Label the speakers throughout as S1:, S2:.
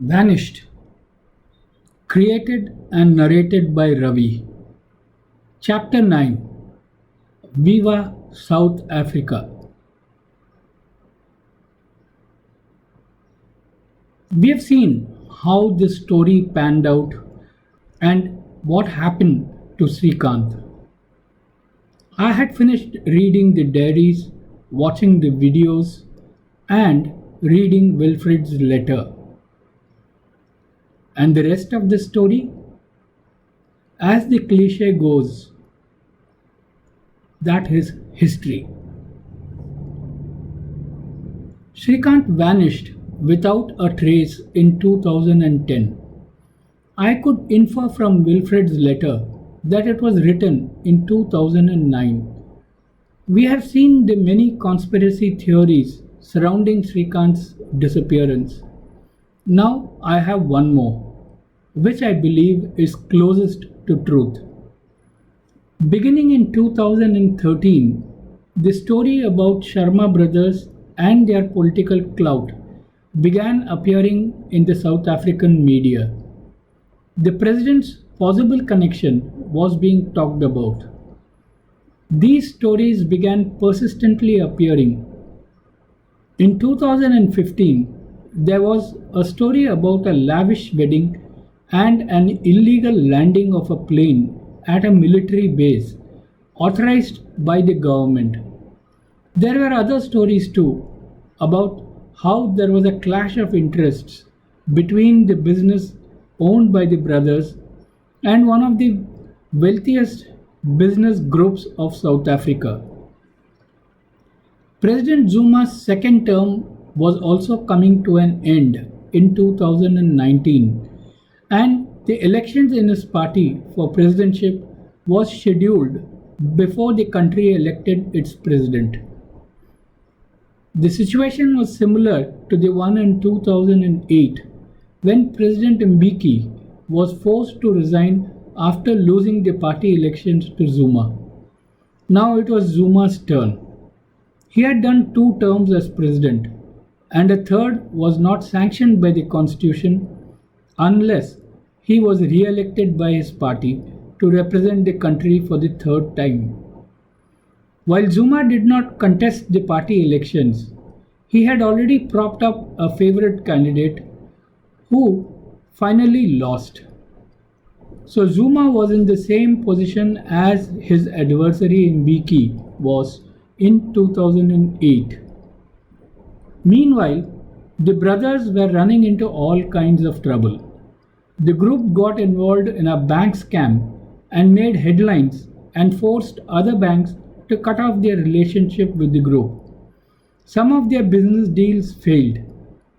S1: Vanished, created and narrated by Ravi. Chapter 9, Viva South Africa. We have seen how this story panned out and what happened to Srikanth. I had finished reading the diaries, watching the videos, and reading Wilfred's letter. And the rest of the story? As the cliche goes, that is history. Srikanth vanished without a trace in 2010. I could infer from Wilfred's letter that it was written in 2009. We have seen the many conspiracy theories surrounding Srikanth's disappearance. Now I have one more, which I believe is closest to truth. Beginning in 2013, the story about Sharma brothers and their political clout began appearing in the South African media. The president's possible connection was being talked about. These stories began persistently appearing. In 2015, there was a story about a lavish wedding and an illegal landing of a plane at a military base authorized by the government. There were other stories too about how there was a clash of interests between the business owned by the brothers and one of the wealthiest business groups of South Africa. President Zuma's second term was also coming to an end in 2019, and the elections in his party for presidentship was scheduled before the country elected its president. The situation was similar to the one in 2008 when President Mbeki was forced to resign after losing the party elections to Zuma. Now it was Zuma's turn. He had done 2 terms as president, and a third was not sanctioned by the constitution unless he was re-elected by his party to represent the country for the third time. While Zuma did not contest the party elections, he had already propped up a favorite candidate who finally lost. So Zuma was in the same position as his adversary Mbeki was in 2008. Meanwhile, the brothers were running into all kinds of trouble. The group got involved in a bank scam and made headlines and forced other banks to cut off their relationship with the group. Some of their business deals failed,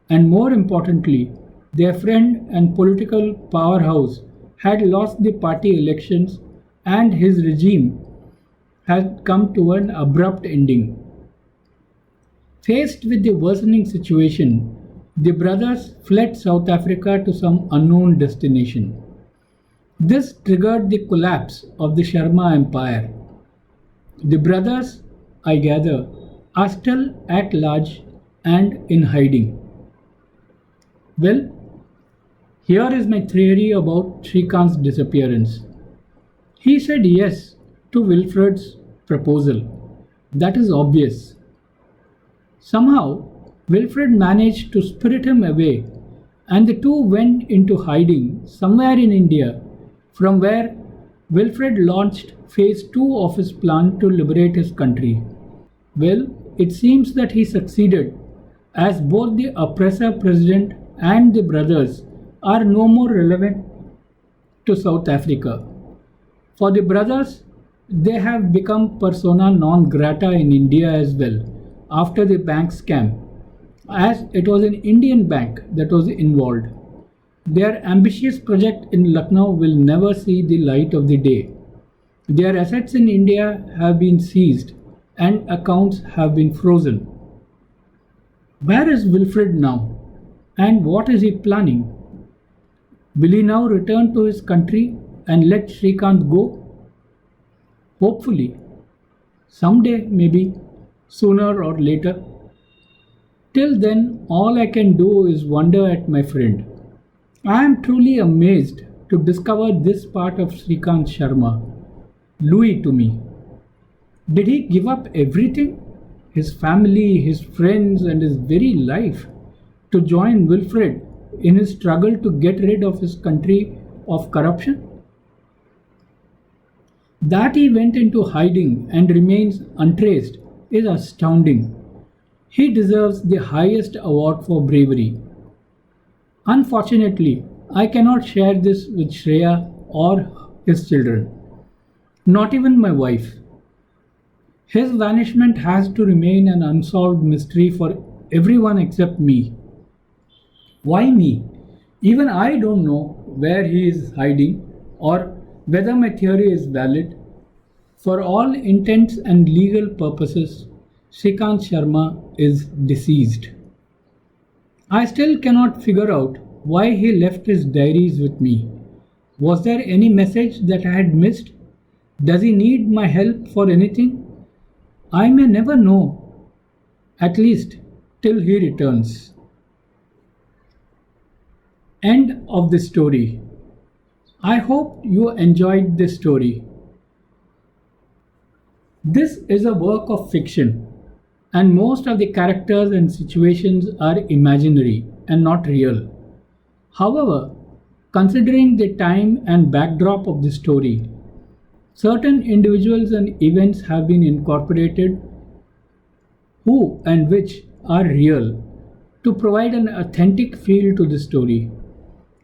S1: and more importantly, their friend and political powerhouse had lost the party elections and his regime had come to an abrupt ending. Faced with the worsening situation, the brothers fled South Africa to some unknown destination. This triggered the collapse of the Sharma empire. The brothers, I gather, are still at large and in hiding. Well, here is my theory about Srikanth's disappearance. He said yes to Wilfred's proposal. That is obvious. Somehow, Wilfred managed to spirit him away, and the two went into hiding somewhere in India, from where Wilfred launched phase 2 of his plan to liberate his country. Well, it seems that he succeeded, as both the oppressor president and the brothers are no more relevant to South Africa. For the brothers, they have become persona non grata in India as well after the bank scam, as it was an Indian bank that was involved. Their ambitious project in Lucknow will never see the light of the day. Their assets in India have been seized and accounts have been frozen. Where is Wilfred now? And what is he planning? Will he now return to his country and let Srikanth go? Hopefully. Someday, maybe. Sooner or later. Till then, all I can do is wonder at my friend. I am truly amazed to discover this part of Srikant Sharma, Louis to me. Did he give up everything? His family, his friends, and his very life to join Wilfred in his struggle to get rid of his country of corruption? That he went into hiding and remains untraced is astounding. He deserves the highest award for bravery. Unfortunately, I cannot share this with Shreya or his children, not even my wife. His vanishment has to remain an unsolved mystery for everyone except me. Why me? Even I don't know where he is hiding or whether my theory is valid. For all intents and legal purposes, Srikant Sharma is deceased. I still cannot figure out why he left his diaries with me. Was there any message that I had missed? Does he need my help for anything? I may never know, at least till he returns. End of the story. I hope you enjoyed this story. This is a work of fiction, and most of the characters and situations are imaginary and not real. However, considering the time and backdrop of the story, certain individuals and events have been incorporated who and which are real to provide an authentic feel to the story.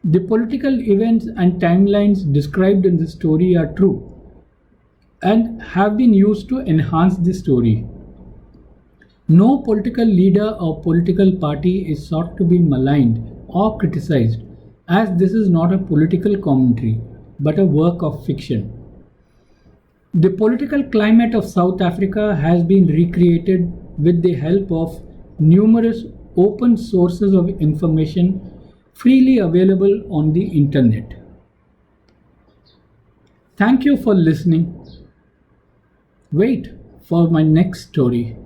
S1: The political events and timelines described in the story are true and have been used to enhance the story. No political leader or political party is sought to be maligned or criticized, as this is not a political commentary but a work of fiction. The political climate of South Africa has been recreated with the help of numerous open sources of information freely available on the internet. Thank you for listening. Wait for my next story.